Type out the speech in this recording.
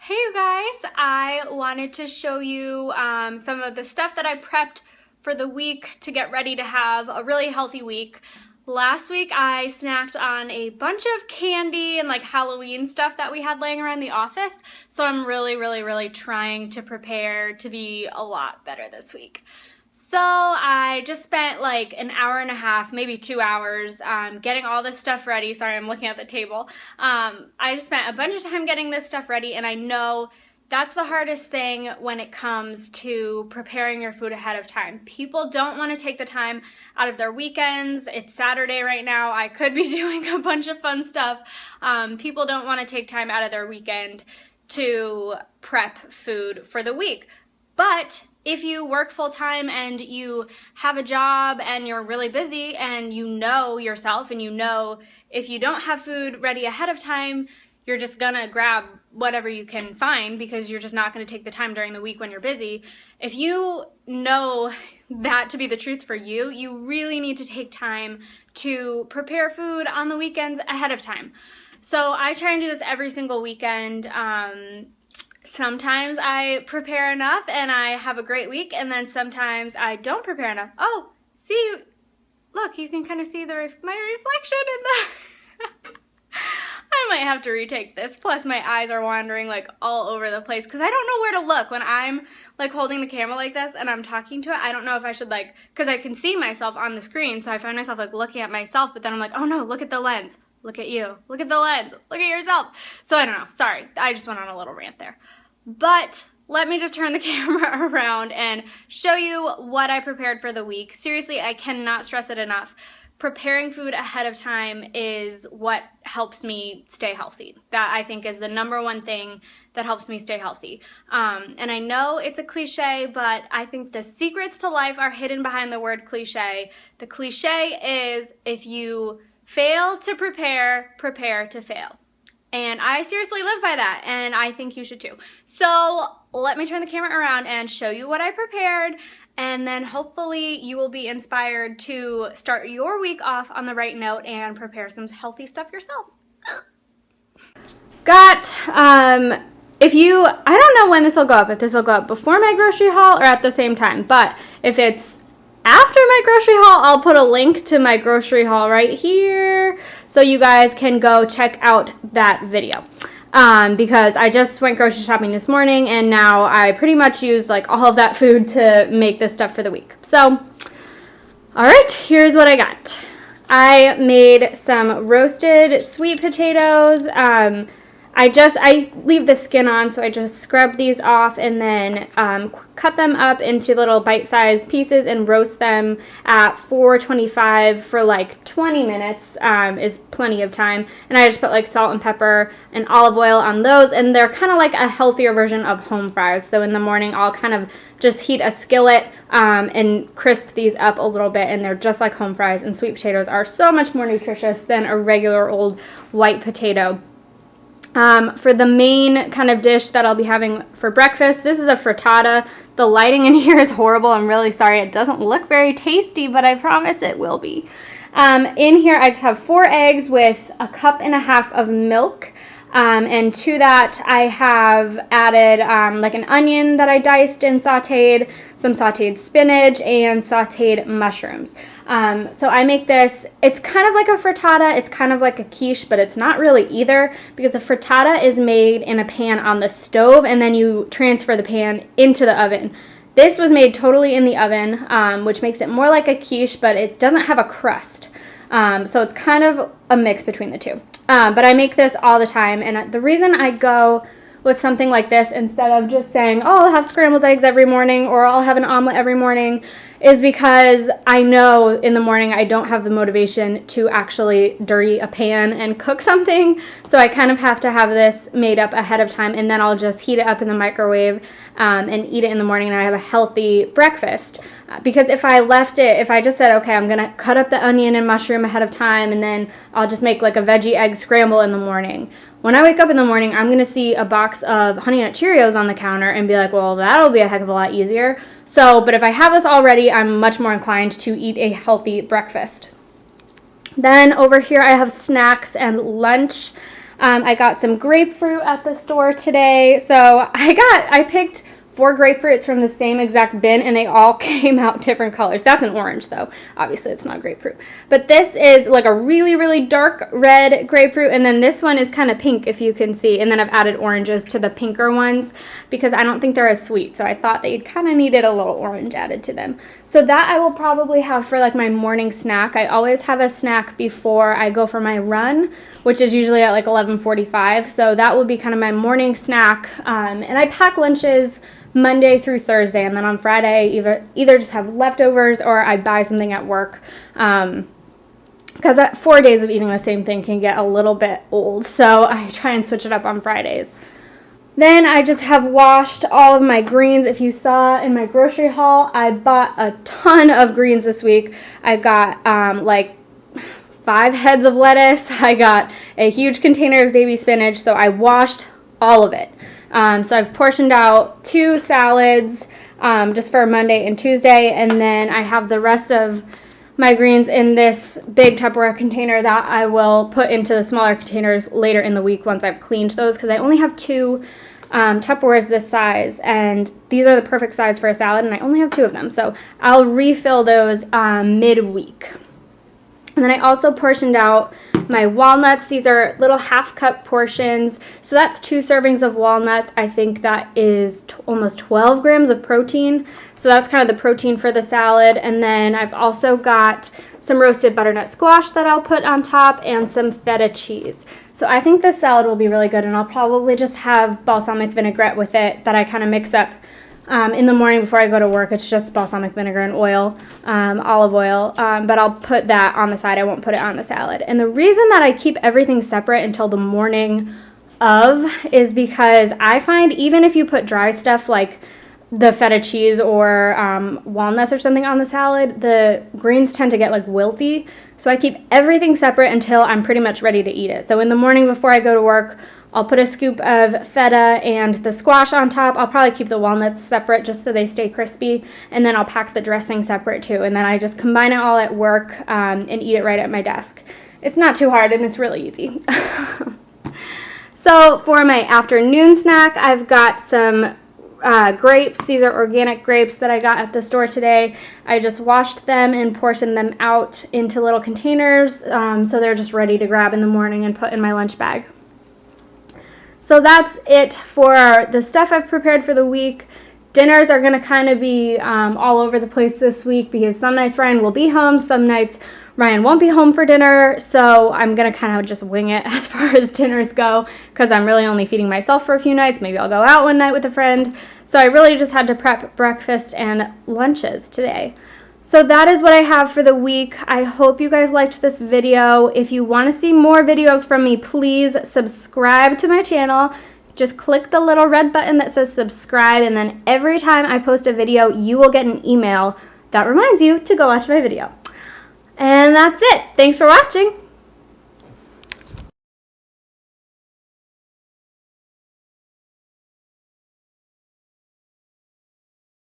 Hey you guys, I wanted to show you some of the stuff that I prepped for the week to get ready to have a really healthy week. Last week I snacked on a bunch of candy and like Halloween stuff that we had laying around the office, so I'm really trying to prepare to be a lot better this week. So I just spent like an hour and a half, maybe 2 hours, getting all this stuff ready. Sorry, I'm looking at the table. I just spent a bunch of time getting this stuff ready, and I know that's the hardest thing when it comes to preparing your food ahead of time. People don't want to take the time out of their weekends. It's Saturday right now. I could be doing a bunch of fun stuff. People don't want to take time out of their weekend to prep food for the week. But if you work full-time and you have a job and you're really busy and you know yourself and you know if you don't have food ready ahead of time, you're just gonna grab whatever you can find because you're just not gonna take the time during the week when you're busy. If you know that to be the truth for you, you really need to take time to prepare food on the weekends ahead of time. So I try and do this every single weekend. Sometimes I prepare enough and I have a great week, and then sometimes I don't prepare enough. Oh, see, look, you can kind of see my reflection in the... I might have to retake this. Plus my eyes are wandering like all over the place because I don't know where to look when I'm like holding the camera like this and I'm talking to it. I don't know if I should like, because I can see myself on the screen, so I find myself like looking at myself, but then I'm like, oh no, look at the lens. Look at you. Look at the lens. Look at yourself. So I don't know. Sorry. I just went on a little rant there. But let me just turn the camera around and show you what I prepared for the week. Seriously, I cannot stress it enough. Preparing food ahead of time is what helps me stay healthy. That I think is the number one thing that helps me stay healthy. And I know it's a cliche, but I think the secrets to life are hidden behind the word cliche. The cliche is if you fail to prepare, prepare to fail. And I seriously live by that, and I think you should too. So let me turn the camera around and show you what I prepared, and then hopefully you will be inspired to start your week off on the right note and prepare some healthy stuff yourself. I don't know when this will go up, if this will go up before my grocery haul or at the same time, but if it's after my grocery haul, I'll put a link to my grocery haul right here so you guys can go check out that video. Because I just went grocery shopping this morning and now I pretty much used like all of that food to make this stuff for the week. So, alright, here's what I got. I made some roasted sweet potatoes. I leave the skin on, so I just scrub these off and then cut them up into little bite-sized pieces and roast them at 425 for like 20 minutes is plenty of time. And I just put like salt and pepper and olive oil on those, and they're kind of like a healthier version of home fries. So in the morning, I'll kind of just heat a skillet and crisp these up a little bit, and they're just like home fries. And sweet potatoes are so much more nutritious than a regular old white potato. For the main kind of dish that I'll be having for breakfast, this is a frittata. The lighting in here is horrible. I'm really sorry. It doesn't look very tasty, but I promise it will be. In here, I just have 4 eggs with a cup and a half of milk. And to that, I have added like an onion that I diced and sauteed, some sauteed spinach, and sauteed mushrooms. So I make this, it's kind of like a frittata, it's kind of like a quiche, but it's not really either, because a frittata is made in a pan on the stove, and then you transfer the pan into the oven. This was made totally in the oven, which makes it more like a quiche, but it doesn't have a crust. So it's kind of a mix between the two. But I make this all the time, and the reason I go with something like this instead of just saying, oh, I'll have scrambled eggs every morning or I'll have an omelet every morning is because I know in the morning I don't have the motivation to actually dirty a pan and cook something, so I kind of have to have this made up ahead of time, and then I'll just heat it up in the microwave and eat it in the morning, and I have a healthy breakfast. Because if I just said, okay, I'm going to cut up the onion and mushroom ahead of time, and then I'll just make like a veggie egg scramble in the morning. When I wake up in the morning, I'm going to see a box of Honey Nut Cheerios on the counter and be like, well, that'll be a heck of a lot easier. But if I have this already, I'm much more inclined to eat a healthy breakfast. Then over here, I have snacks and lunch. I got some grapefruit at the store today. So I picked 4 grapefruits from the same exact bin, and they all came out different colors. That's an orange, though. Obviously, it's not grapefruit. But this is like a really, really dark red grapefruit, and then this one is kind of pink, if you can see. And then I've added oranges to the pinker ones because I don't think they're as sweet, so I thought they kind of needed a little orange added to them. So that I will probably have for like my morning snack. I always have a snack before I go for my run, which is usually at like 11:45. So that will be kind of my morning snack. And I pack lunches Monday through Thursday, and then on Friday either just have leftovers or I buy something at work, because 4 days of eating the same thing can get a little bit old, so I try and switch it up on Fridays. Then I just have washed all of my greens. If you saw in my grocery haul, I bought a ton of greens this week. I got like 5 heads of lettuce. I got a huge container of baby spinach, so I washed all of it. So I've portioned out 2 salads just for Monday and Tuesday, and then I have the rest of my greens in this big Tupperware container that I will put into the smaller containers later in the week once I've cleaned those, because I only have 2 Tupperwares this size, and these are the perfect size for a salad, and I only have 2 of them, so I'll refill those midweek. And then I also portioned out my walnuts. These are little half-cup portions. So that's 2 servings of walnuts. I think that is almost 12 grams of protein. So that's kind of the protein for the salad. And then I've also got some roasted butternut squash that I'll put on top and some feta cheese. So I think this salad will be really good, and I'll probably just have balsamic vinaigrette with it that I kind of mix up in the morning before I go to work. It's just balsamic vinegar and oil, olive oil, but I'll put that on the side. I won't put it on the salad. And the reason that I keep everything separate until the morning of is because I find even if you put dry stuff like the feta cheese or walnuts or something on the salad, the greens tend to get like wilty. So I keep everything separate until I'm pretty much ready to eat it. So in the morning before I go to work, I'll put a scoop of feta and the squash on top. I'll probably keep the walnuts separate just so they stay crispy. And then I'll pack the dressing separate too. And then I just combine it all at work and eat it right at my desk. It's not too hard and it's really easy. So for my afternoon snack, I've got some grapes. These are organic grapes that I got at the store today. I just washed them and portioned them out into little containers. So they're just ready to grab in the morning and put in my lunch bag. So that's it for the stuff I've prepared for the week. Dinners are going to kind of be all over the place this week because some nights Ryan will be home, some nights Ryan won't be home for dinner, so I'm going to kind of just wing it as far as dinners go because I'm really only feeding myself for a few nights. Maybe I'll go out one night with a friend. So I really just had to prep breakfast and lunches today. So that is what I have for the week. I hope you guys liked this video. If you want to see more videos from me, please subscribe to my channel. Just click the little red button that says subscribe, and then every time I post a video, you will get an email that reminds you to go watch my video. And that's it. Thanks for watching.